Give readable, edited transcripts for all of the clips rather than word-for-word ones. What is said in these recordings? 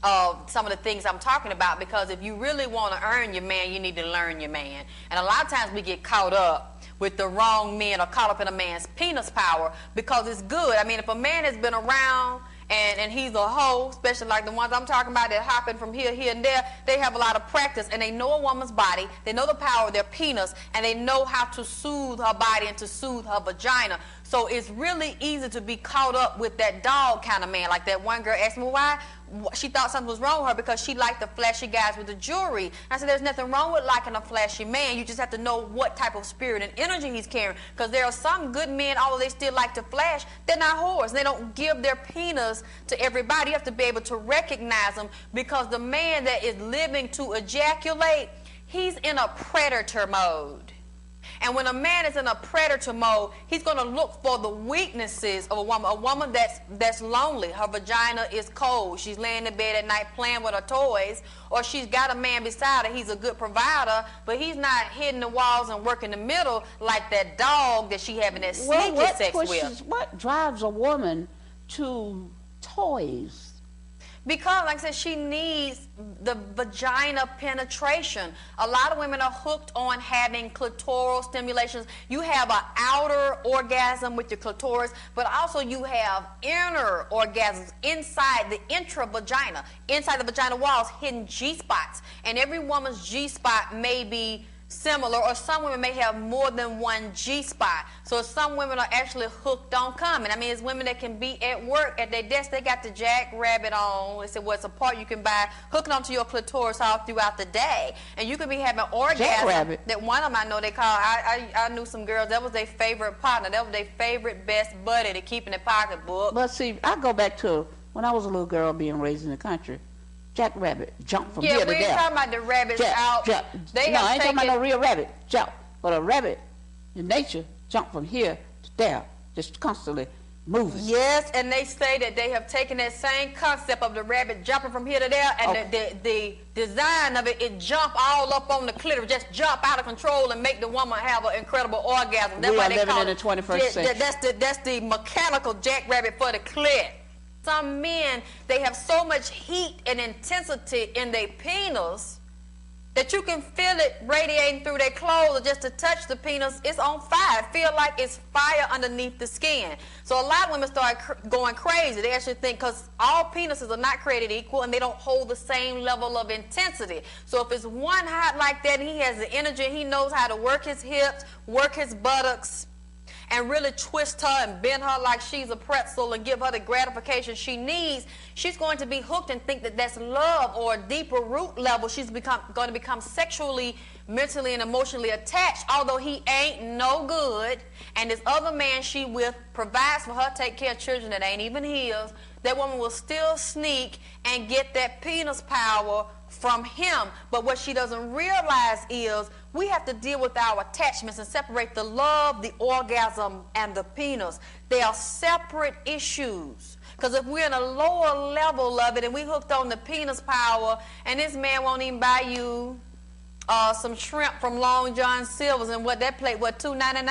some of the things I'm talking about, because if you really want to earn your man, you need to learn your man. And a lot of times we get caught up with the wrong men, or caught up in a man's penis power, because it's good. I mean, if a man has been around and he's a hoe, especially like the ones I'm talking about that hopping from here, and there, they have a lot of practice, and they know a woman's body, they know the power of their penis, and they know how to soothe her body and to soothe her vagina. So it's really easy to be caught up with that dog kind of man. Like that one girl asked me why she thought something was wrong with her, because she liked the flashy guys with the jewelry. And I said, there's nothing wrong with liking a flashy man. You just have to know what type of spirit and energy he's carrying. Because there are some good men, although they still like to flash, they're not whores. They don't give their penis to everybody. You have to be able to recognize them, because the man that is living to ejaculate, he's in a predator mode. And when a man is in a predator mode, he's going to look for the weaknesses of a woman that's lonely. Her vagina is cold. She's laying in bed at night playing with her toys, or she's got a man beside her. He's a good provider, but he's not hitting the walls and working the middle like that dog that she having that sneaky sex with. What drives a woman to toys? Because, like I said, she needs the vagina penetration. A lot of women are hooked on having clitoral stimulations. You have an outer orgasm with your clitoris, but also you have inner orgasms inside the intravagina, inside the vagina walls, hidden G-spots. And every woman's G-spot may be similar, or some women may have more than one G-spot. So some women are actually hooked on coming. I mean, it's women that can be at work, at their desk, they got the jackrabbit on. They said, well, it's a part you can buy, hooking onto your clitoris all throughout the day. And you could be having orgasm. That one of them I know they call, I knew some girls, that was their favorite partner. That was their favorite best buddy to keep in their pocketbook. But see, I go back to when I was a little girl being raised in the country. Jackrabbit jump from here to there. Yeah, we ain't talking about the rabbits out. No, I ain't talking about no real rabbit jump. But a rabbit in nature jump from here to there, just constantly moving. Yes, and they say that they have taken that same concept of the rabbit jumping from here to there, and the design of it jump all up on the clitoris, just jump out of control and make the woman have an incredible orgasm. That's why they call it, in the 21st century. That's the mechanical jackrabbit for the clit. Some men, they have so much heat and intensity in their penis that you can feel it radiating through their clothes, or just to touch the penis, it's on fire. Feel like it's fire underneath the skin. So a lot of women start going crazy. They actually think, because all penises are not created equal, and they don't hold the same level of intensity. So if it's one hot like that, and he has the energy, he knows how to work his hips, work his buttocks, and really twist her and bend her like she's a pretzel and give her the gratification she needs, she's going to be hooked and think that that's love, or a deeper root level. She's going to become sexually, mentally, and emotionally attached, although he ain't no good, and this other man she with provides for her, take care of children that ain't even his. That woman will still sneak and get that penis power from him. But what she doesn't realize is we have to deal with our attachments and separate the love, the orgasm, and the penis. They are separate issues. Because if we're in a lower level of it and we hooked on the penis power, and this man won't even buy you some shrimp from Long John Silver's, and what that plate, what, $2.99?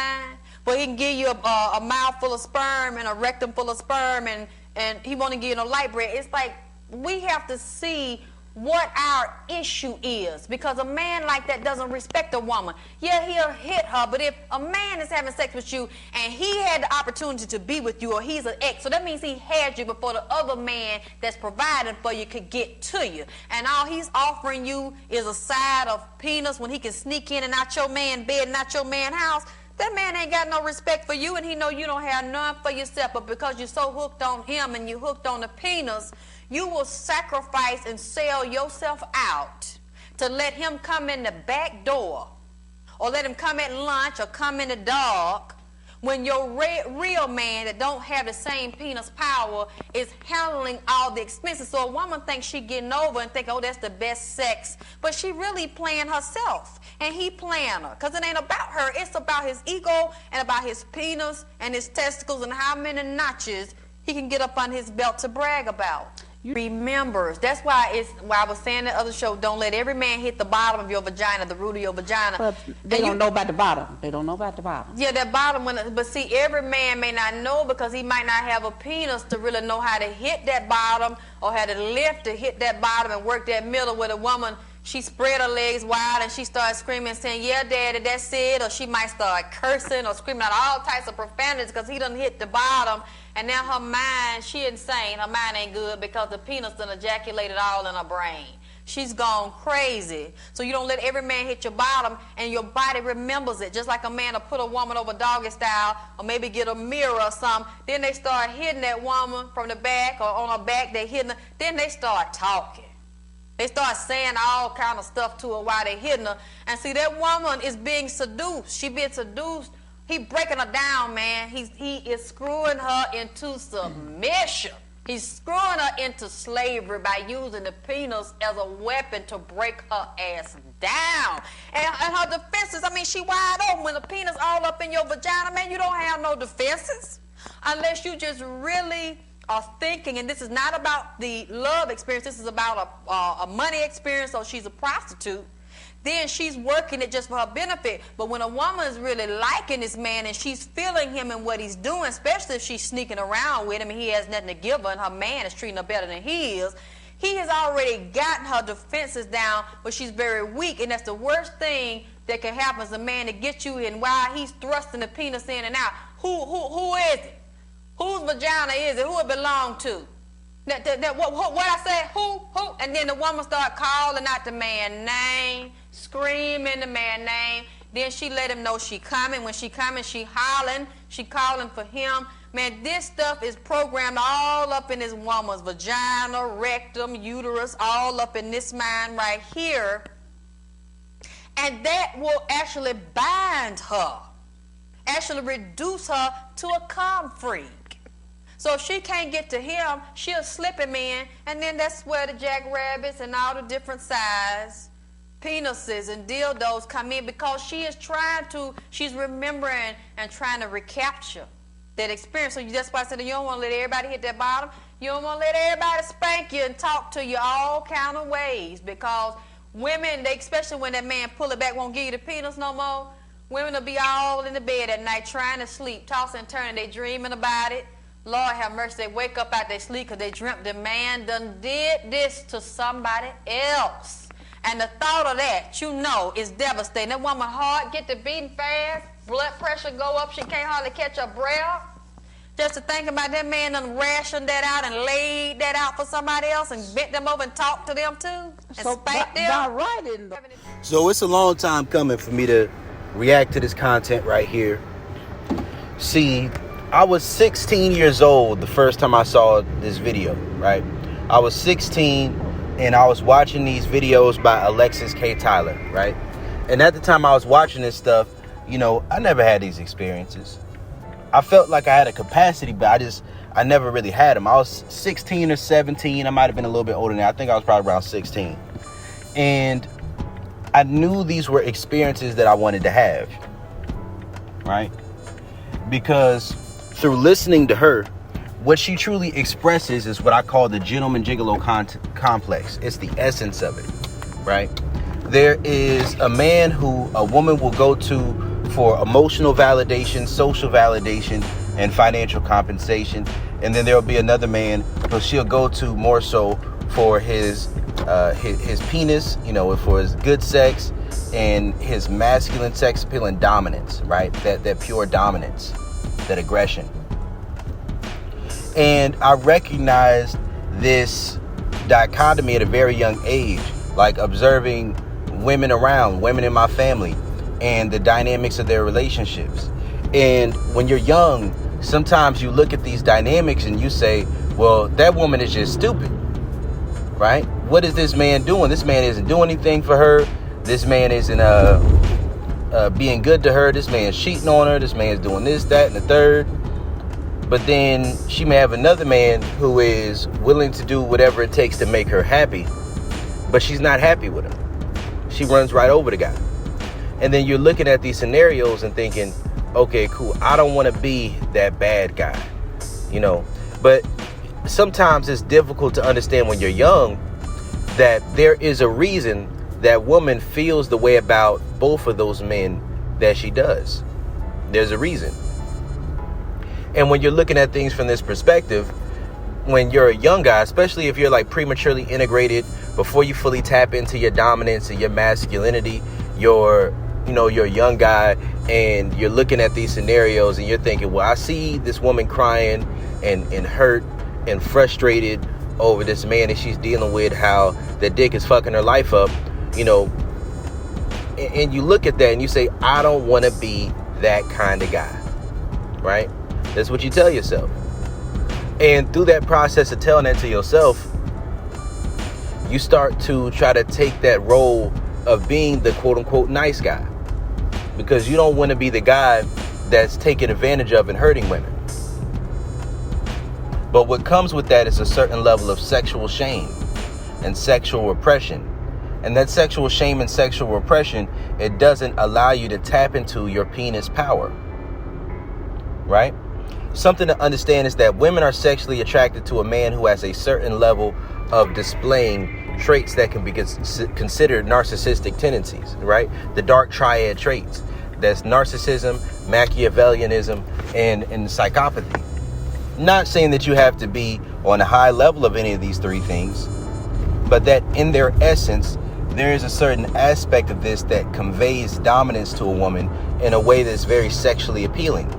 But he can give you a mouthful of sperm and a rectum full of sperm, and he won't even give you no light bread. It's like we have to see what our issue is, because a man like that doesn't respect a woman. Yeah, he'll hit her, but if a man is having sex with you and he had the opportunity to be with you, or he's an ex, so that means he had you before the other man that's providing for you could get to you. And all he's offering you is a side of penis when he can sneak in and out your man bed and out your man house. That man ain't got no respect for you, and he know you don't have none for yourself. But because you're so hooked on him and you hooked on the penis, you will sacrifice and sell yourself out to let him come in the back door, or let him come at lunch, or come in the dark, when your real man that don't have the same penis power is handling all the expenses. So a woman thinks she getting over and think, oh, that's the best sex. But she really playing herself, and he playing her, because it ain't about her. It's about his ego and about his penis and his testicles and how many notches he can get up on his belt to brag about. Remembers. That's why I was saying the other show, don't let every man hit the bottom of your vagina, the root of your vagina. But they don't know about the bottom. They don't know about the bottom. Yeah, that bottom one. But see, every man may not know because he might not have a penis to really know how to hit that bottom or how to lift to hit that bottom and work that middle with a woman. She spread her legs wide and she started screaming and saying, yeah, daddy, that's it. Or she might start cursing or screaming out all types of profanities because he done hit the bottom. And now her mind, she insane. Her mind ain't good because the penis done ejaculated all in her brain. She's gone crazy. So you don't let every man hit your bottom and your body remembers it. Just like a man will put a woman over doggy style or maybe get a mirror or something. Then they start hitting that woman from the back or on her back. They hitting her. Then they start talking. They start saying all kind of stuff to her while they hitting her. And see, that woman is being seduced. She being seduced. He breaking her down, man. He is screwing her into submission. He's screwing her into slavery by using the penis as a weapon to break her ass down. And her defenses, I mean, she wide open. When the penis all up in your vagina, man, you don't have no defenses. Unless you just really are thinking, and this is not about the love experience, this is about a money experience, so she's a prostitute, then she's working it just for her benefit. But when a woman is really liking this man and she's feeling him and what he's doing, especially if she's sneaking around with him and he has nothing to give her and her man is treating her better than he has already gotten her defenses down, but she's very weak, and that's the worst thing that can happen is a man to get you in while he's thrusting the penis in and out. Who is it? Whose vagina is it? Who it belong to? What I said, who? And then the woman start calling out the man's name, screaming the man's name. Then she let him know she coming. When she coming, she hollering. She calling for him. Man, this stuff is programmed all up in this woman's vagina, rectum, uterus, all up in this mind right here. And that will actually bind her, actually reduce her to a calm freak. So if she can't get to him, she'll slip him in, and then that's where the jackrabbits and all the different size penises and dildos come in, because she's remembering and trying to recapture that experience. So that's why I said you don't want to let everybody hit that bottom. You don't want to let everybody spank you and talk to you all kind of ways, because women, especially when that man pull it back, won't give you the penis no more, women will be all in the bed at night trying to sleep, tossing and turning, they dreaming about it. Lord have mercy, they wake up out their sleep because they dreamt the man done did this to somebody else. And the thought of that, you know, is devastating. That woman heart get to beating fast, blood pressure go up, she can't hardly catch her breath. Just to think about that man done rationed that out and laid that out for somebody else and bent them over and talked to them too and spanked them. So it's a long time coming for me to react to this content right here. See, I was 16 years old the first time I saw this video, right? I was 16 and I was watching these videos by Alexis K. Tyler, right? And at the time I was watching this stuff, you know, I never had these experiences. I felt like I had a capacity, but I never really had them. I was 16 or 17. I might have been a little bit older than that. I think I was probably around 16. And I knew these were experiences that I wanted to have, right? Because through listening to her, what she truly expresses is what I call the gentleman gigolo complex. It's the essence of it, right? There is a man who a woman will go to for emotional validation, social validation, and financial compensation. And then there'll be another man who she'll go to more so for his penis, you know, for his good sex and his masculine sex appeal and dominance, right? That pure dominance, that aggression. And I recognized this dichotomy at a very young age, like observing women around, women in my family, and the dynamics of their relationships. And when you're young, sometimes you look at these dynamics and you say, well, that woman is just stupid, right? What is this man doing? This man isn't doing anything for her. This man isn't being good to her. This man's cheating on her. This man's doing this, that, and the third. But then she may have another man who is willing to do whatever it takes to make her happy, but she's not happy with him. She runs right over the guy. And then you're looking at these scenarios and thinking, okay, cool, I don't want to be that bad guy, you know. But sometimes it's difficult to understand when you're young that there is a reason that woman feels the way about both of those men that she does. There's a reason. And when you're looking at things from this perspective, when you're a young guy, especially if you're like prematurely integrated, before you fully tap into your dominance and your masculinity, you're a young guy and you're looking at these scenarios and you're thinking, well, I see this woman crying and hurt and frustrated over this man that she's dealing with, how the dick is fucking her life up, and you look at that and you say, I don't want to be that kind of guy, right? That's what you tell yourself. And through that process of telling that to yourself, you start to try to take that role of being the quote unquote nice guy, because you don't want to be the guy that's taken advantage of and hurting women. But what comes with that is a certain level of sexual shame and sexual repression. And that sexual shame and sexual repression, it doesn't allow you to tap into your penis power, right? Something to understand is that women are sexually attracted to a man who has a certain level of displaying traits that can be considered narcissistic tendencies, right? The dark triad traits. That's narcissism, Machiavellianism, and psychopathy. Not saying that you have to be on a high level of any of these three things, but that in their essence, there is a certain aspect of this that conveys dominance to a woman in a way that's very sexually appealing.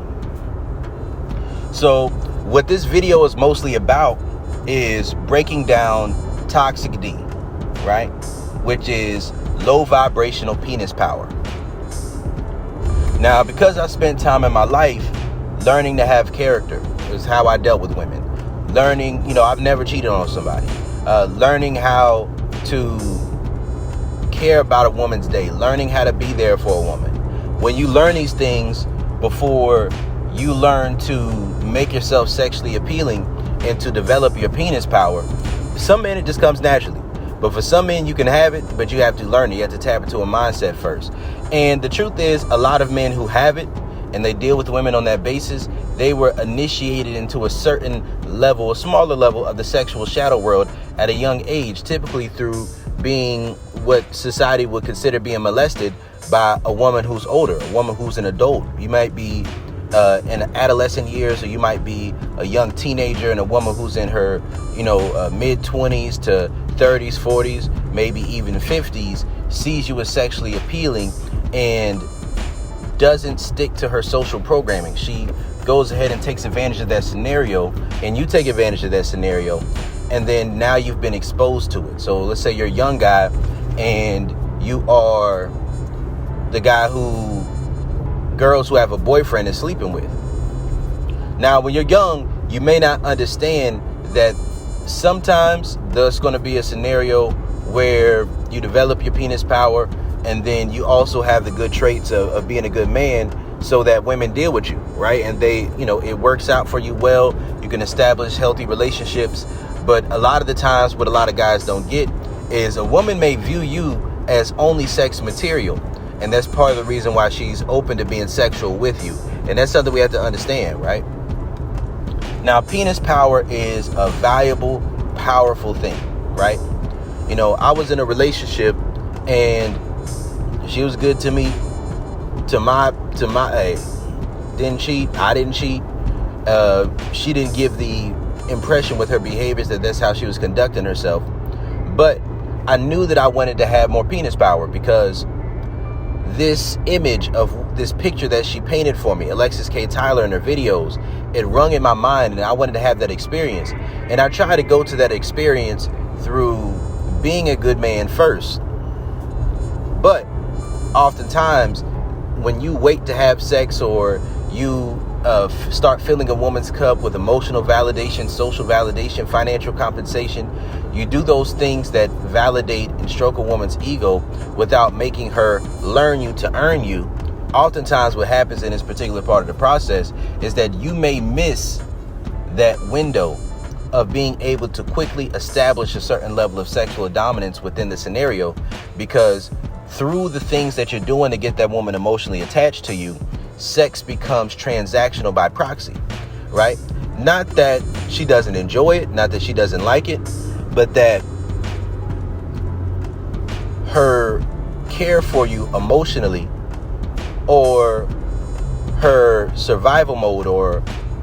So what this video is mostly about is breaking down toxic D, right? Which is low vibrational penis power. Now, because I spent time in my life learning to have character, is how I dealt with women. Learning, I've never cheated on somebody. Learning how to care about a woman's day. Learning how to be there for a woman. When you learn these things before you learn to make yourself sexually appealing and to develop your penis power, some men it just comes naturally. But for some men you can have it, but you have to learn it. You have to tap into a mindset first. And the truth is, a lot of men who have it and they deal with women on that basis, they were initiated into a certain level, a smaller level of the sexual shadow world at a young age, typically through being what society would consider being molested by a woman who's older, a woman who's an adult. You might be in adolescent years, or you might be a young teenager, and a woman who's in her, mid-20s to 30s, 40s, maybe even 50s, sees you as sexually appealing and doesn't stick to her social programming. She goes ahead and takes advantage of that scenario, and you take advantage of that scenario, and then now you've been exposed to it. So let's say you're a young guy and you are the guy who girls who have a boyfriend is sleeping with. Now, when you're young, you may not understand that sometimes there's going to be a scenario where you develop your penis power, and then you also have the good traits of being a good man, so that women deal with you, right? And they, it works out for you well. You can establish healthy relationships. But a lot of the times, what a lot of guys don't get is a woman may view you as only sex material. And that's part of the reason why she's open to being sexual with you. And that's something we have to understand, right? Now, penis power is a valuable, powerful thing, right? I was in a relationship and she was good to me, didn't cheat. I didn't cheat. She didn't give the impression with her behaviors that that's how she was conducting herself. But I knew that I wanted to have more penis power, because this image of this picture that she painted for me, Alexis K. Tyler, in her videos, it rung in my mind, and I wanted to have that experience. And I tried to go to that experience through being a good man first. But oftentimes, when you wait to have sex, or you start filling a woman's cup with emotional validation, social validation, financial compensation, you do those things that validate and stroke a woman's ego without making her learn you to earn you. Oftentimes what happens in this particular part of the process is that you may miss that window of being able to quickly establish a certain level of sexual dominance within the scenario, because through the things that you're doing to get that woman emotionally attached to you, sex becomes transactional by proxy, right? Not that she doesn't enjoy it, not that she doesn't like it, but that her care for you emotionally, or her survival mode, or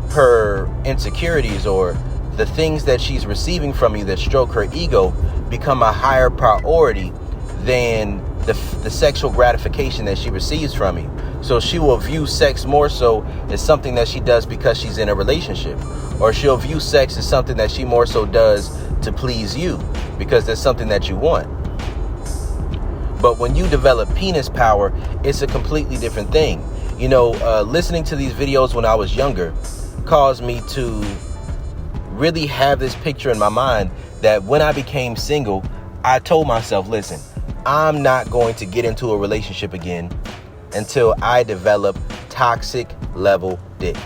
her insecurities, or the things that she's receiving from you that stroke her ego become a higher priority than the sexual gratification that she receives from you. So she will view sex more so as something that she does because she's in a relationship, or she'll view sex as something that she more so does to please you because there's something that you want. But when you develop penis power, it's a completely different thing. You know, listening to these videos when I was younger caused me to really have this picture in my mind that when I became single, I told myself, listen, I'm not going to get into a relationship again until I develop toxic level dick.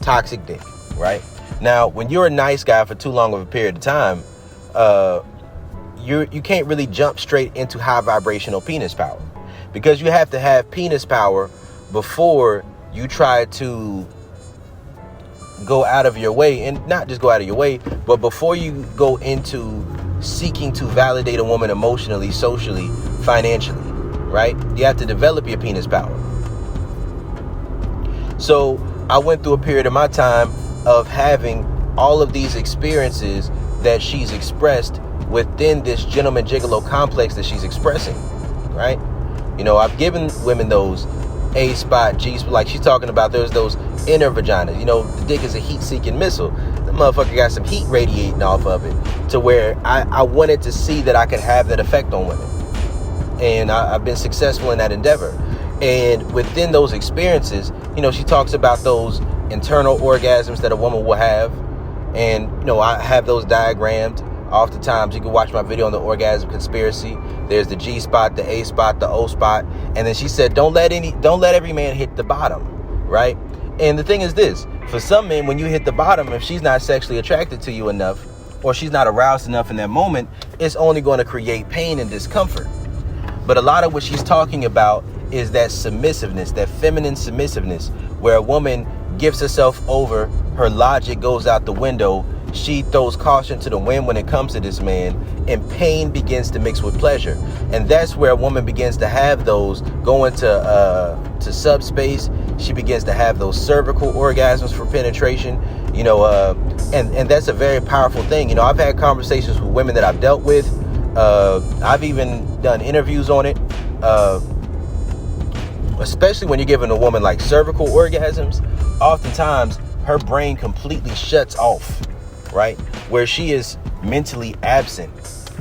Toxic dick, right? Now, when you're a nice guy for too long of a period of time, you can't really jump straight into high vibrational penis power, because you have to have penis power before you try to go out of your way, and not just go out of your way, but before you go into seeking to validate a woman emotionally, socially, financially, right? You have to develop your penis power. So I went through a period of my time of having all of these experiences that she's expressed within this gentleman gigolo complex that she's expressing, right? You know, I've given women those A spot, G spot, like she's talking about. There's those inner vaginas. You know, the dick is a heat-seeking missile. The motherfucker got some heat radiating off of it, to where I wanted to see that I could have that effect on women. And I've been successful in that endeavor. And within those experiences, you know, she talks about those internal orgasms that a woman will have. And, you know, I have those diagrammed. Oftentimes, you can watch my video on the orgasm conspiracy. There's the G spot, the A spot, the O spot. And then she said, don't let every man hit the bottom, right? And the thing is this, for some men, when you hit the bottom, if she's not sexually attracted to you enough, or she's not aroused enough in that moment, it's only going to create pain and discomfort. But a lot of what she's talking about is that submissiveness, that feminine submissiveness, where a woman gives herself over, her logic goes out the window, she throws caution to the wind when it comes to this man, and pain begins to mix with pleasure. And that's where a woman begins to have those, go into subspace. She begins to have those cervical orgasms for penetration, you know, and that's a very powerful thing. You know, I've had conversations with women that I've dealt with. I've even done interviews on it, especially when you're giving a woman like cervical orgasms. Oftentimes, her brain completely shuts off, right? Where she is mentally absent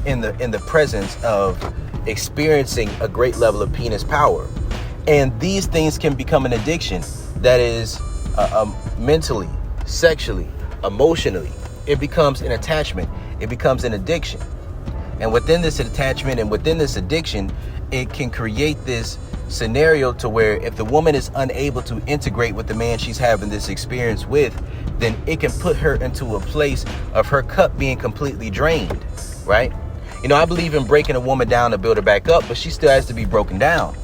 in the presence of experiencing a great level of penis power. And these things can become an addiction that is mentally, sexually, emotionally. It becomes an attachment. It becomes an addiction. And within this attachment and within this addiction, it can create this scenario to where if the woman is unable to integrate with the man she's having this experience with, then it can put her into a place of her cup being completely drained, right? You know, I believe in breaking a woman down to build her back up, but she still has to be broken down.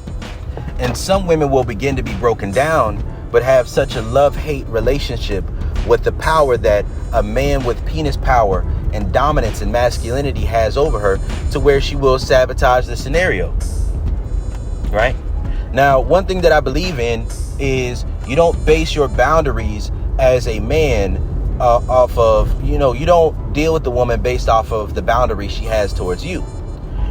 And some women will begin to be broken down, but have such a love-hate relationship with the power that a man with penis power and dominance and masculinity has over her, to where she will sabotage the scenario, right? Now, one thing that I believe in is you don't base your boundaries as a man off of, you know, you don't deal with the woman based off of the boundaries she has towards you.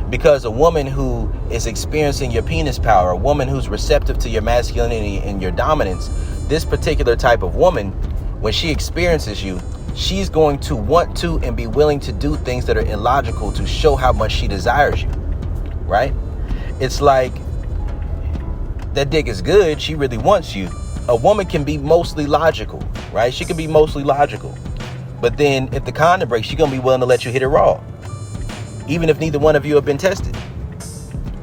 Because a woman who is experiencing your penis power, a woman who's receptive to your masculinity and your dominance, this particular type of woman, when she experiences you, she's going to want to and be willing to do things that are illogical to show how much she desires you, right? It's like, that dick is good, she really wants you. A woman can be mostly logical, right? She can be mostly logical. But then if the condom breaks, she's going to be willing to let you hit it raw. Even if neither one of you have been tested,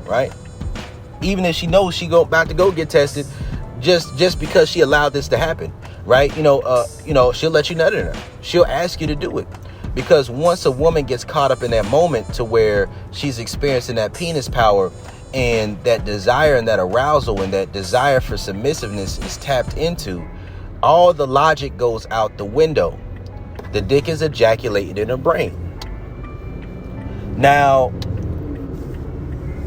right? Even if she knows she about to go get tested, just because she allowed this to happen, right? You know, she'll let you nut in her. She'll ask you to do it. Because once a woman gets caught up in that moment to where she's experiencing that penis power, and that desire and that arousal and that desire for submissiveness is tapped into, all the logic goes out the window. The dick is ejaculated in her brain. Now,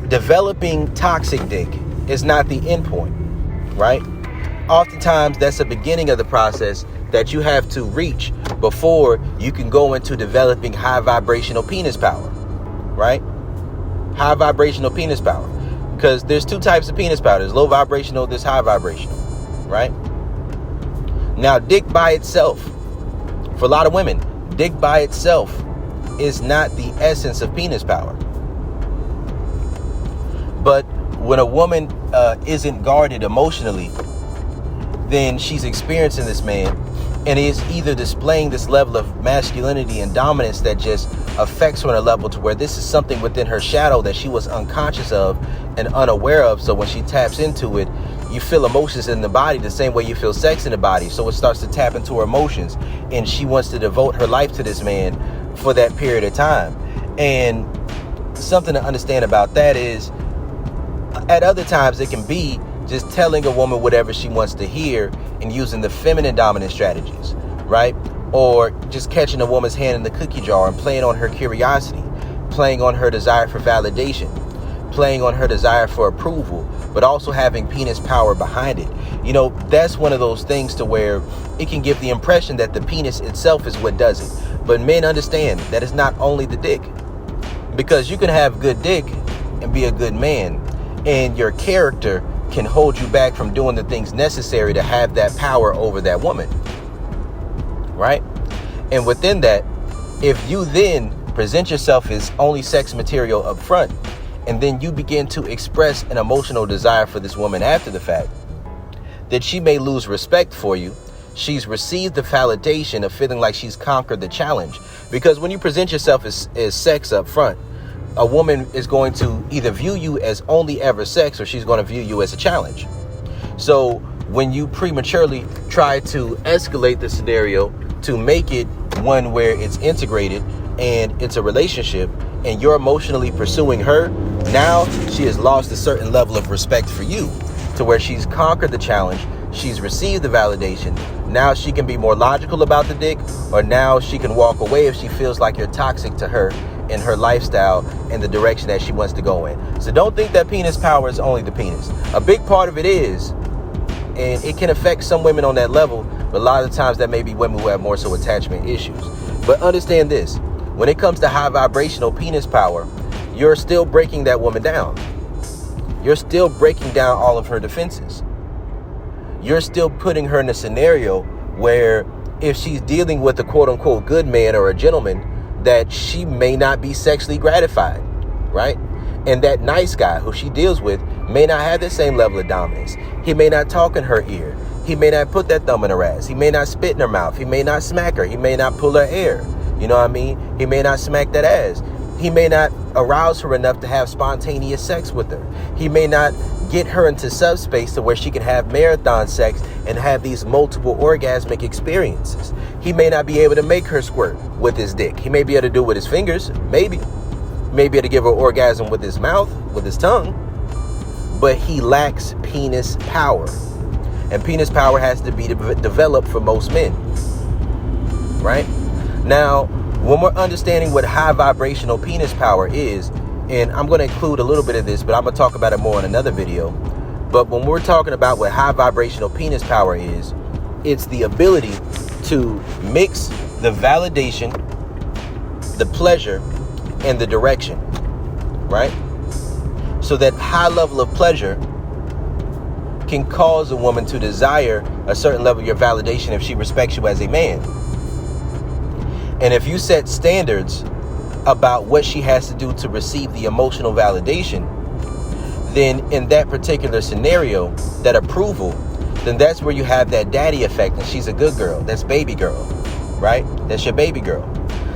developing toxic dick is not the end point, right? Oftentimes, that's the beginning of the process that you have to reach before you can go into developing high vibrational penis power, right? High vibrational penis power. Because there's two types of penis power. There's low vibrational, there's high vibrational, right? Now, dick by itself, for a lot of women, dick by itself is not the essence of penis power. But when a woman isn't guarded emotionally, then she's experiencing this man and is either displaying this level of masculinity and dominance that just affects her on a level to where this is something within her shadow that she was unconscious of and unaware of. So when she taps into it, you feel emotions in the body the same way you feel sex in the body. So it starts to tap into her emotions, and she wants to devote her life to this man for that period of time. And something to understand about that is, at other times it can be just telling a woman whatever she wants to hear and using the feminine dominant strategies, right? Or just catching a woman's hand in the cookie jar and playing on her curiosity, playing on her desire for validation, playing on her desire for approval, but also having penis power behind it. You know, that's one of those things to where it can give the impression that the penis itself is what does it. But men understand that it's not only the dick. Because you can have good dick and be a good man, and your character can hold you back from doing the things necessary to have that power over that woman, right? And within that, if you then present yourself as only sex material up front, and then you begin to express an emotional desire for this woman after the fact, that she may lose respect for you. She's received the validation of feeling like she's conquered the challenge. Because when you present yourself as sex up front, a woman is going to either view you as only ever sex, or she's going to view you as a challenge. So when you prematurely try to escalate the scenario to make it one where it's integrated and it's a relationship, and you're emotionally pursuing her, now she has lost a certain level of respect for you, to where she's conquered the challenge, she's received the validation. Now she can be more logical about the dick, or now she can walk away if she feels like you're toxic to her in her lifestyle and the direction that she wants to go in. So don't think that penis power is only the penis. A big part of it is, and it can affect some women on that level, but a lot of the times that may be women who have more so attachment issues. But understand this, when it comes to high vibrational penis power, you're still breaking that woman down. You're still breaking down all of her defenses. You're still putting her in a scenario where if she's dealing with a quote unquote good man or a gentleman, that she may not be sexually gratified, right? And that nice guy who she deals with may not have the same level of dominance. He may not talk in her ear. He may not put that thumb in her ass. He may not spit in her mouth. He may not smack her. He may not pull her hair. You know what I mean? He may not smack that ass. He may not arouse her enough to have spontaneous sex with her. He may not get her into subspace to where she can have marathon sex and have these multiple orgasmic experiences. He may not be able to make her squirt with his dick. He may be able to do it with his fingers, maybe. Maybe able to give her orgasm with his mouth, with his tongue. But he lacks penis power. And penis power has to be developed for most men. Right? Now, when we're understanding what high vibrational penis power is, and I'm going to include a little bit of this, but I'm going to talk about it more in another video. But when we're talking about what high vibrational penis power is, it's the ability to mix the validation, the pleasure, and the direction, right? So that high level of pleasure can cause a woman to desire a certain level of your validation if she respects you as a man. And if you set standards about what she has to do to receive the emotional validation, then in that particular scenario, that approval, then that's where you have that daddy effect, and she's a good girl. That's baby girl, right? That's your baby girl.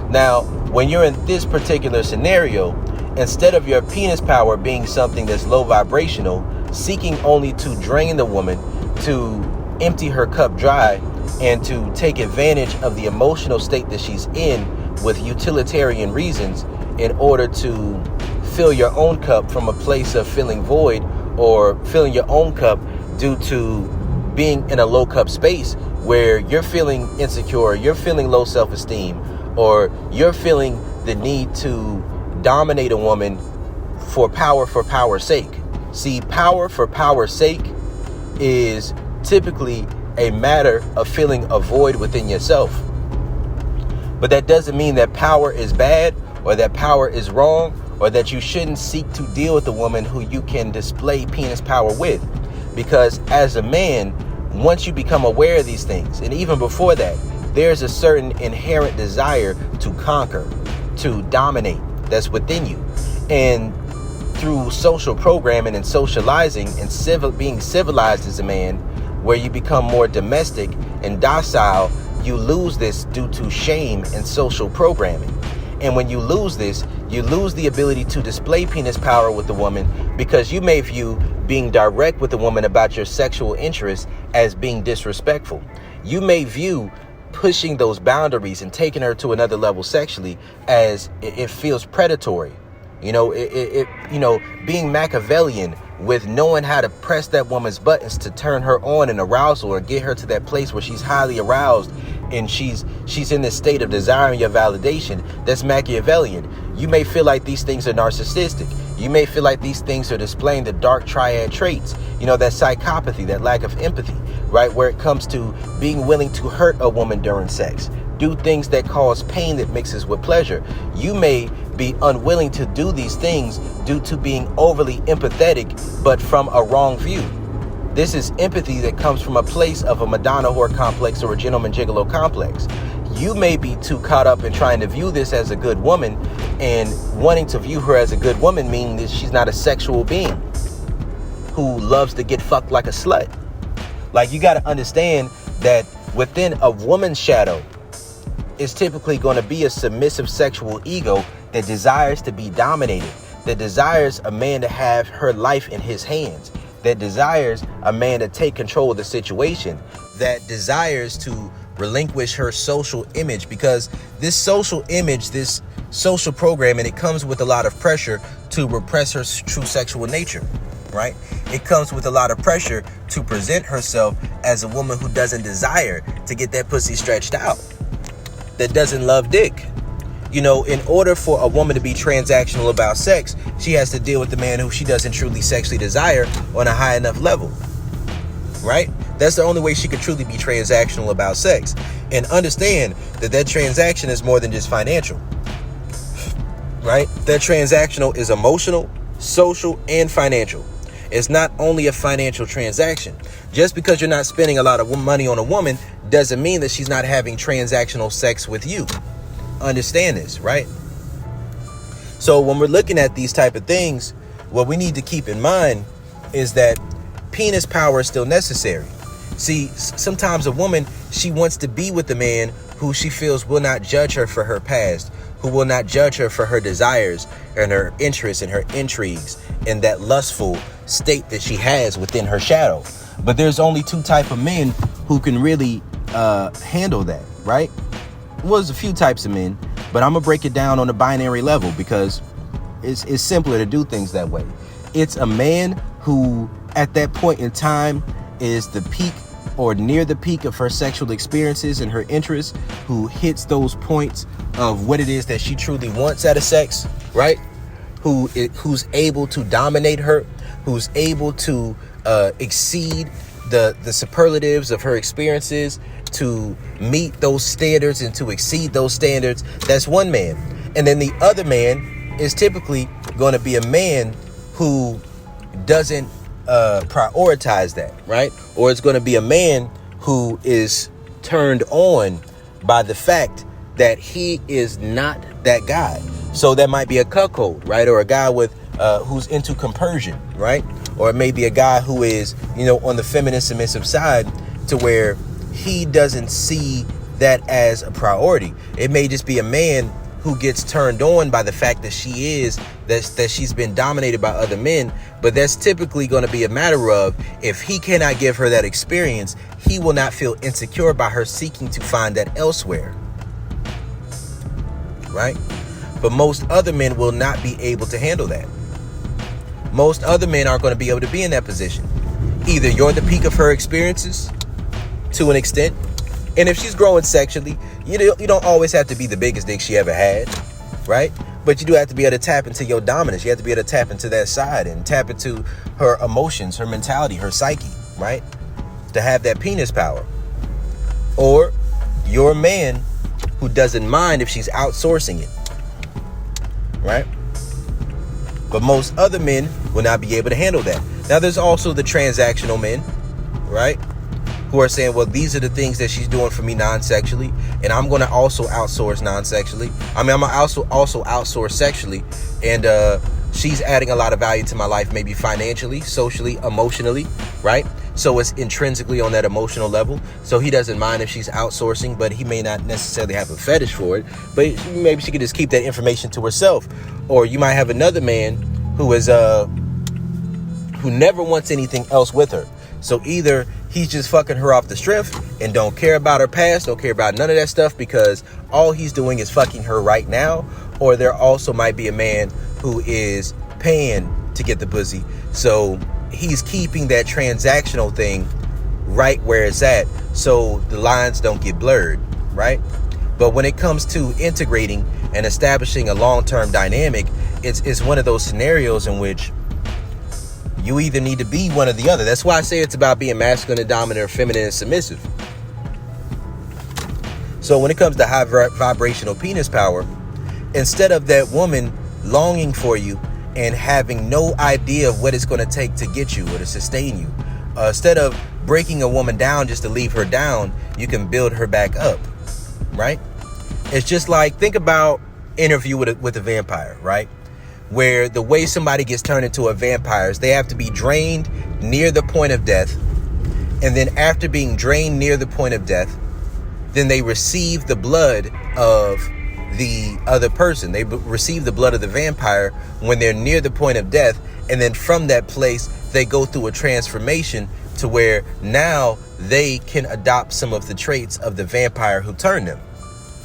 Now, when you're in this particular scenario, instead of your penis power being something that's low vibrational, seeking only to drain the woman, to empty her cup dry, and to take advantage of the emotional state that she's in with utilitarian reasons in order to fill your own cup from a place of feeling void, or filling your own cup due to being in a low cup space, where you're feeling insecure, you're feeling low self-esteem, or you're feeling the need to dominate a woman for power's sake. See, power for power's sake is typically a matter of feeling a void within yourself. But that doesn't mean that power is bad, or that power is wrong, or that you shouldn't seek to deal with a woman who you can display penis power with. Because as a man, once you become aware of these things, and even before that, there's a certain inherent desire to conquer, to dominate that's within you. And through social programming and socializing and being civilized as a man, where you become more domestic and docile, you lose this due to shame and social programming. And when you lose this, you lose the ability to display penis power with the woman, because you may view being direct with a woman about your sexual interests as being disrespectful. You may view pushing those boundaries and taking her to another level sexually as it feels predatory. You know, being Machiavellian with knowing how to press that woman's buttons to turn her on in arousal, or get her to that place where she's highly aroused and she's in this state of desiring your validation. That's Machiavellian. You may feel like these things are narcissistic. You may feel like these things are displaying the dark triad traits, you know, that psychopathy, that lack of empathy, right? Where it comes to being willing to hurt a woman during sex, do things that cause pain that mixes with pleasure. You may be unwilling to do these things due to being overly empathetic, but from a wrong view. This is empathy that comes from a place of a Madonna whore complex or a gentleman gigolo complex. You may be too caught up in trying to view this as a good woman, and wanting to view her as a good woman, meaning that she's not a sexual being who loves to get fucked like a slut. Like, you got to understand that within a woman's shadow is typically going to be a submissive sexual ego that desires to be dominated, that desires a man to have her life in his hands, that desires a man to take control of the situation, that desires to relinquish her social image. Because this social image, this social programming, it comes with a lot of pressure to repress her true sexual nature, right? It comes with a lot of pressure to present herself as a woman who doesn't desire to get that pussy stretched out, that doesn't love dick. You know, in order for a woman to be transactional about sex, she has to deal with the man who she doesn't truly sexually desire on a high enough level, right? That's the only way she could truly be transactional about sex. And understand that that transaction is more than just financial, right? That transactional is emotional, social, and financial. It's not only a financial transaction. Just because you're not spending a lot of money on a woman doesn't mean that she's not having transactional sex with you. Understand this, right? So when we're looking at these type of things, what we need to keep in mind is that penis power is still necessary. See, sometimes a woman, she wants to be with a man who she feels will not judge her for her past, who will not judge her for her desires and her interests and her intrigues and that lustful state that she has within her shadow. But there's only two type of men who can really handle that, right? Well, there's a few types of men, but I'm gonna break it down on a binary level because it's simpler to do things that way. It's a man who at that point in time is the peak or near the peak of her sexual experiences and her interests, who hits those points of what it is that she truly wants out of sex, right? Who's able to dominate her, who's able to exceed the superlatives of her experiences, to meet those standards and to exceed those standards. That's one man. And then the other man is typically going to be a man who doesn't prioritize that, right? Or it's going to be a man who is turned on by the fact that he is not that guy. So that might be a cuckold, right? Or a guy with who's into compersion, right? Or maybe a guy who is, you know, on the feminine submissive side, to where he doesn't see that as a priority. It may just be a man who gets turned on by the fact that that she's been dominated by other men. But that's typically going to be a matter of, if he cannot give her that experience, he will not feel insecure by her seeking to find that elsewhere, right? But most other men will not be able to handle that. Most other men aren't going to be able to be in that position. Either you're the peak of her experiences to an extent, And if she's growing sexually, you don't always have to be the biggest dick she ever had, right? But you do have to be able to tap into your dominance. You have to be able to tap into that side and tap into her emotions, her mentality, her psyche, right? To have that penis power. Or you're a man who doesn't mind if she's outsourcing it, right? But most other men will not be able to handle that. Now, there's also the transactional men, right? Who are saying, well, these are the things that she's doing for me non-sexually, and I'm going to also outsource non-sexually. I mean, I'm going to also outsource sexually, and she's adding a lot of value to my life, maybe financially, socially, emotionally, right? So it's intrinsically on that emotional level. So he doesn't mind if she's outsourcing, but he may not necessarily have a fetish for it. But maybe she could just keep that information to herself. Or you might have another man who is who never wants anything else with her. So either he's just fucking her off the strength and don't care about her past, don't care about none of that stuff because all he's doing is fucking her right now. Or there also might be a man who is paying to get the pussy. So he's keeping that transactional thing right where it's at so the lines don't get blurred, right? But when it comes to integrating and establishing a long-term dynamic, it's one of those scenarios in which you either need to be one or the other. That's why I say it's about being masculine and dominant or feminine and submissive. So when it comes to high vibrational penis power, instead of that woman longing for you and having no idea of what it's going to take to get you or to sustain you, instead of breaking a woman down just to leave her down, you can build her back up, right? It's just like, think about Interview with a Vampire, right? Where the way somebody gets turned into a vampire is they have to be drained near the point of death. And then after being drained near the point of death, then they receive the blood of the other person. They receive the blood of the vampire when they're near the point of death. And then from that place, they go through a transformation to where now they can adopt some of the traits of the vampire who turned them,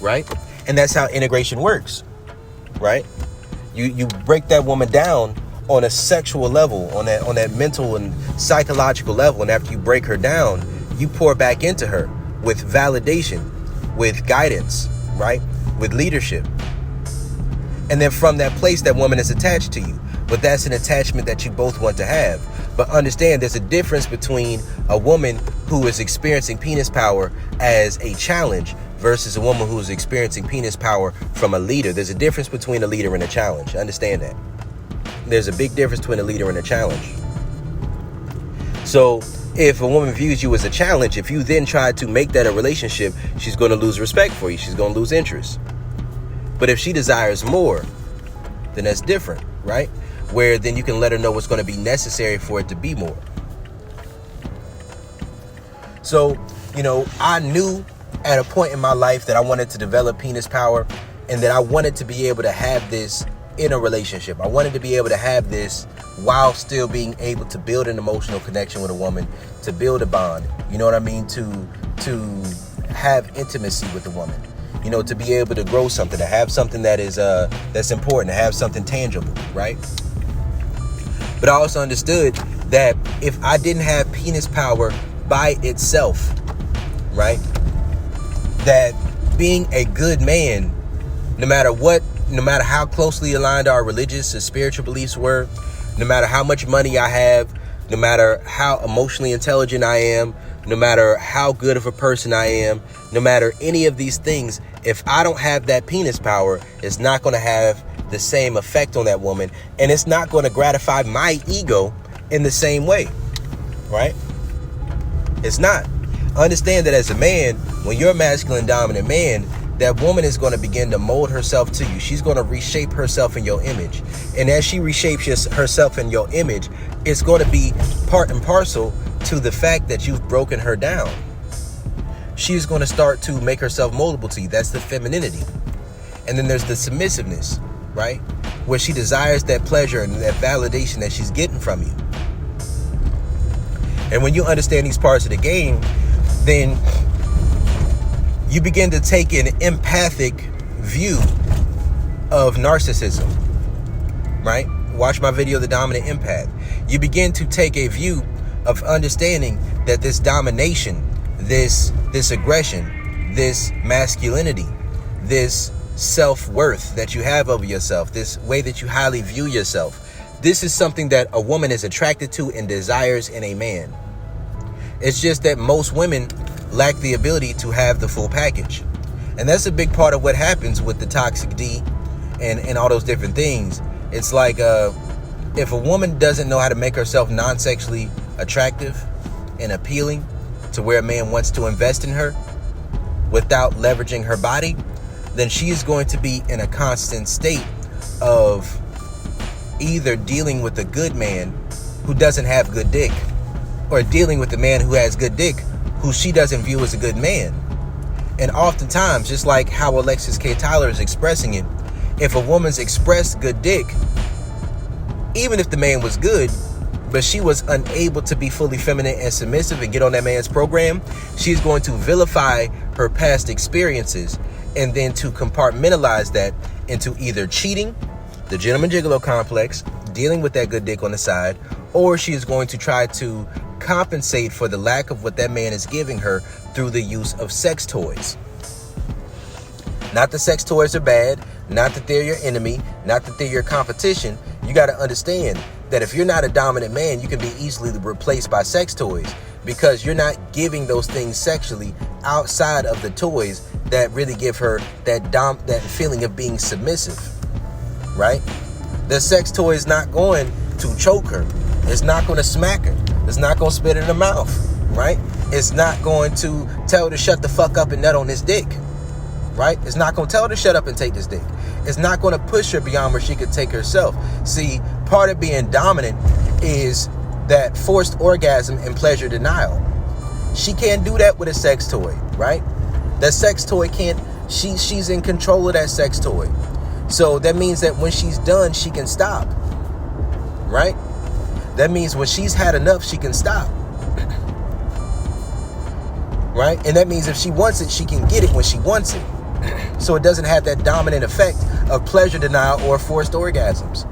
right? And that's how integration works, right? You break that woman down on a sexual level, on that mental and psychological level. And after you break her down, you pour back into her with validation, with guidance, right? With leadership. And then from that place, that woman is attached to you. But that's an attachment that you both want to have. But understand there's a difference between a woman who is experiencing penis power as a challenge versus a woman who's experiencing penis power from a leader. There's a difference between a leader and a challenge. Understand that. There's a big difference between a leader and a challenge. So if a woman views you as a challenge, if you then try to make that a relationship, she's going to lose respect for you. She's going to lose interest. But if she desires more, then that's different, right? Where then you can let her know what's going to be necessary for it to be more. So, I knew at a point in my life that I wanted to develop penis power and that I wanted to be able to have this in a relationship. I wanted to be able to have this while still being able to build an emotional connection with a woman, to build a bond, you know what I mean? To have intimacy with a woman, to be able to grow something, to have something that is that's important, to have something tangible, right? But I also understood that if I didn't have penis power by itself, right, that being a good man, no matter how closely aligned our religious or spiritual beliefs were, no matter how much money I have, no matter how emotionally intelligent I am, no matter how good of a person I am, no matter any of these things, if I don't have that penis power, it's not going to have the same effect on that woman, and it's not going to gratify my ego in the same way, right? It's not. Understand that as a man, when you're a masculine dominant man, that woman is going to begin to mold herself to you. She's going to reshape herself in your image. And as she reshapes herself in your image, it's going to be part and parcel to the fact that you've broken her down. She's going to start to make herself moldable to you. That's the femininity. And then there's the submissiveness, right? Where she desires that pleasure and that validation that she's getting from you. And when you understand these parts of the game, then you begin to take an empathic view of narcissism, right? Watch my video, The Dominant Empath. You begin to take a view of understanding that this domination, this aggression, this masculinity, this self-worth that you have over yourself, this way that you highly view yourself. This is something that a woman is attracted to and desires in a man. It's just that most women lack the ability to have the full package. And that's a big part of what happens with the toxic D and all those different things. It's like if a woman doesn't know how to make herself non-sexually attractive and appealing to where a man wants to invest in her without leveraging her body, then she is going to be in a constant state of either dealing with a good man who doesn't have good dick, or dealing with a man who has good dick who she doesn't view as a good man. And oftentimes, just like how Alexis K. Tyler is expressing it, if a woman's expressed good dick, even if the man was good, but she was unable to be fully feminine and submissive and get on that man's program, she's going to vilify her past experiences and then to compartmentalize that into either cheating, the gentleman gigolo complex, dealing with that good dick on the side, or she is going to try to compensate for the lack of what that man is giving her through the use of sex toys. Not that sex toys are bad, not that they're your enemy, not that they're your competition. You got to understand that if you're not a dominant man, you can be easily replaced by sex toys, because you're not giving those things sexually outside of the toys that really give her that feeling of being submissive, right? The sex toy is not going to choke her. It's not going to smack her. It's not going to spit in her mouth, right? It's not going to tell her to shut the fuck up and nut on this dick, right? It's not going to tell her to shut up and take this dick. It's not going to push her beyond where she could take herself. See, part of being dominant is that forced orgasm and pleasure denial. She can't do that with a sex toy, right? That sex toy can't, she's in control of that sex toy. So that means that when she's done, she can stop, right? That means when she's had enough, she can stop, right? And that means if she wants it, she can get it when she wants it. So it doesn't have that dominant effect of pleasure denial or forced orgasms.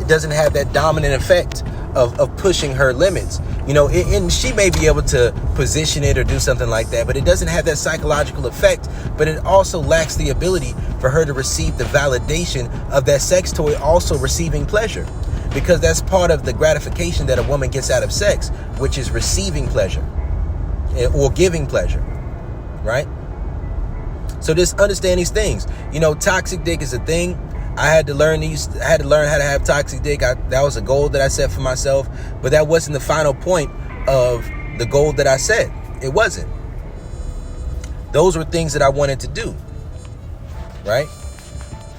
It doesn't have that dominant effect of pushing her limits. You know, and she may be able to position it or do something like that, but it doesn't have that psychological effect. But it also lacks the ability for her to receive the validation of that sex toy also receiving pleasure. Because that's part of the gratification that a woman gets out of sex, which is receiving pleasure or giving pleasure, right? So just understand these things. You know, toxic dick is a thing. I had to learn how to have toxic dick. That was a goal that I set for myself, but that wasn't the final point of the goal that I set. It wasn't. Those were things that I wanted to do, right?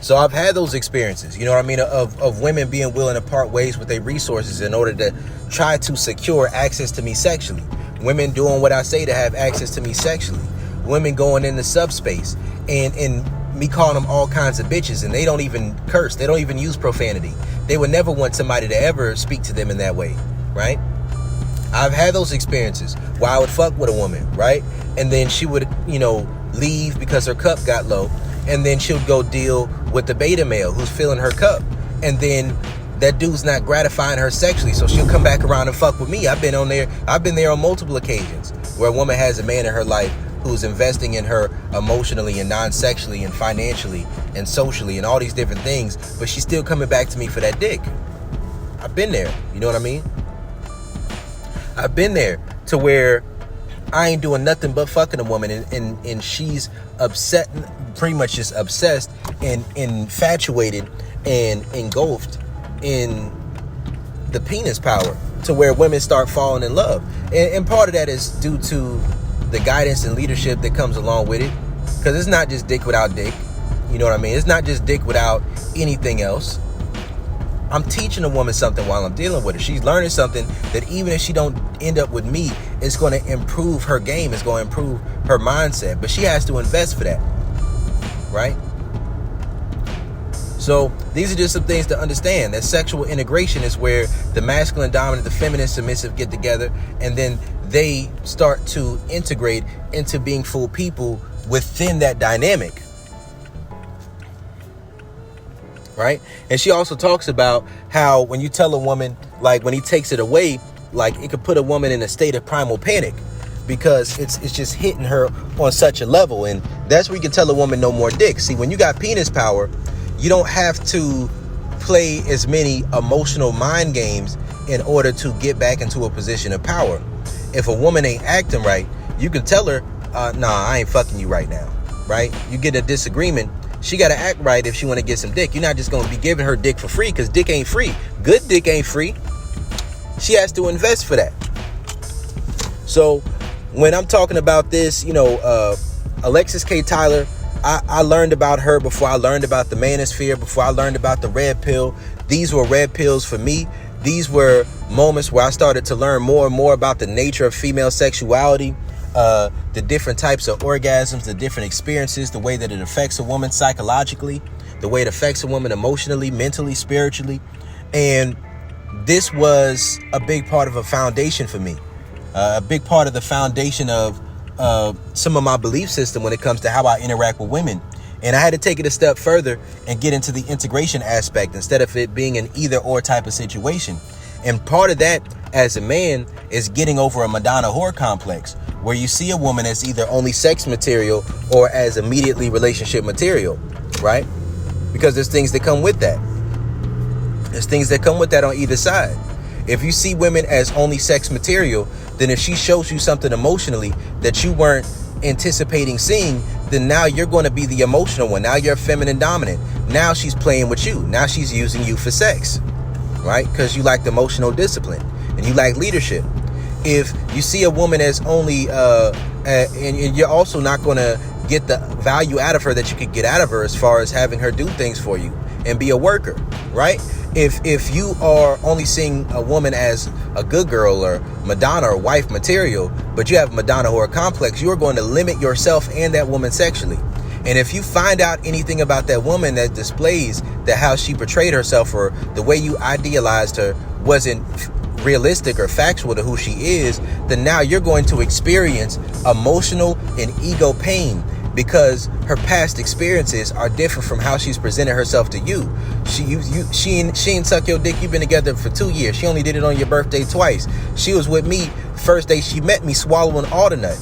So I've had those experiences, you know what I mean, of women being willing to part ways with their resources in order to try to secure access to me sexually. Women doing what I say to have access to me sexually. Women going into subspace and me calling them all kinds of bitches, and they don't even curse. They don't even use profanity. They would never want somebody to ever speak to them in that way, right? I've had those experiences where I would fuck with a woman, right? And then she would, you know, leave because her cup got low. And then she'll go deal with the beta male who's filling her cup. And then that dude's not gratifying her sexually, so she'll come back around and fuck with me. I've been there on multiple occasions where a woman has a man in her life who's investing in her emotionally and non-sexually and financially and socially and all these different things, but she's still coming back to me for that dick. I've been there. You know what I mean? I've been there to where I ain't doing nothing but fucking a woman, and she's upset, pretty much just obsessed and infatuated and engulfed in the penis power, to where women start falling in love. And part of that is due to the guidance and leadership that comes along with it, because it's not just dick without dick. You know what I mean? It's not just dick without anything else. I'm teaching a woman something while I'm dealing with her. She's learning something that even if she don't end up with me, it's going to improve her game. It's going to improve her mindset. But she has to invest for that, right? So these are just some things to understand. That sexual integration is where the masculine dominant, the feminine submissive get together, and then they start to integrate into being full people within that dynamic. Right? And she also talks about how when you tell a woman, like when he takes it away, like it could put a woman in a state of primal panic. because it's just hitting her on such a level. And that's where you can tell a woman no more dick. See, when you got penis power, you don't have to play as many emotional mind games in order to get back into a position of power. If a woman ain't acting right, you can tell her, nah, I ain't fucking you right now, right? You get a disagreement, she got to act right if she want to get some dick. You're not just going to be giving her dick for free, because dick ain't free. Good dick ain't free. She has to invest for that. So when I'm talking about this, Alexis K. Tyler, I learned about her before I learned about the manosphere, before I learned about the red pill. These were red pills for me. These were moments where I started to learn more and more about the nature of female sexuality, the different types of orgasms, the different experiences, the way that it affects a woman psychologically, the way it affects a woman emotionally, mentally, spiritually. And this was a big part of a foundation for me, a big part of the foundation of some of my belief system when it comes to how I interact with women. And I had to take it a step further and get into the integration aspect instead of it being an either or type of situation. And part of that as a man is getting over a Madonna whore complex, where you see a woman as either only sex material or as immediately relationship material, right? Because there's things that come with that. There's things that come with that on either side. If you see women as only sex material, then if she shows you something emotionally that you weren't anticipating seeing, then now you're going to be the emotional one. Now you're feminine dominant. Now she's playing with you. Now she's using you for sex, right? Because you like the emotional discipline and you like leadership. If you see a woman as only, and you're also not going to get the value out of her that you could get out of her as far as having her do things for you and be a worker, right? If you are only seeing a woman as a good girl or Madonna or wife material, but you have Madonna whore complex, you're going to limit yourself and that woman sexually. And if you find out anything about that woman that displays that how she portrayed herself or the way you idealized her wasn't realistic or factual to who she is, then now you're going to experience emotional and ego pain, because her past experiences are different from how she's presented herself to you. She ain't suck your dick. You've been together for 2 years. She only did it on your birthday twice. She was with me first day she met me, swallowing all the nut.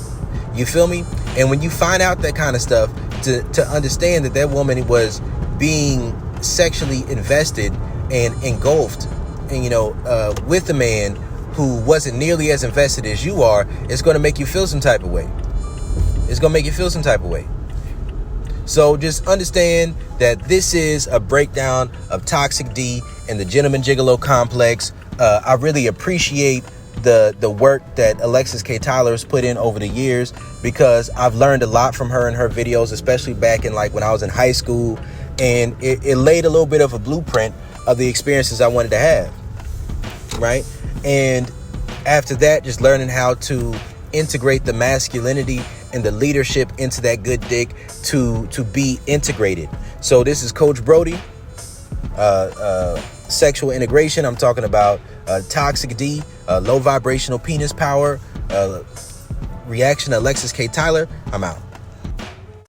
You feel me? And when you find out that kind of stuff, to understand that woman was being sexually invested and engulfed, and with a man who wasn't nearly as invested as you are, it's going to make you feel some type of way. It's going to make you feel some type of way. So just understand that this is a breakdown of Toxic D and the Gentleman Gigolo complex. I really appreciate the work that Alexis K. Tyler has put in over the years, because I've learned a lot from her in her videos, especially back in when I was in high school. And it laid a little bit of a blueprint of the experiences I wanted to have, right? And after that, just learning how to integrate the masculinity and the leadership into that good dick to be integrated. So this is Coach Brody, sexual integration. I'm talking about Toxic D, low vibrational penis power, reaction to Alexis K. Tyler. I'm out.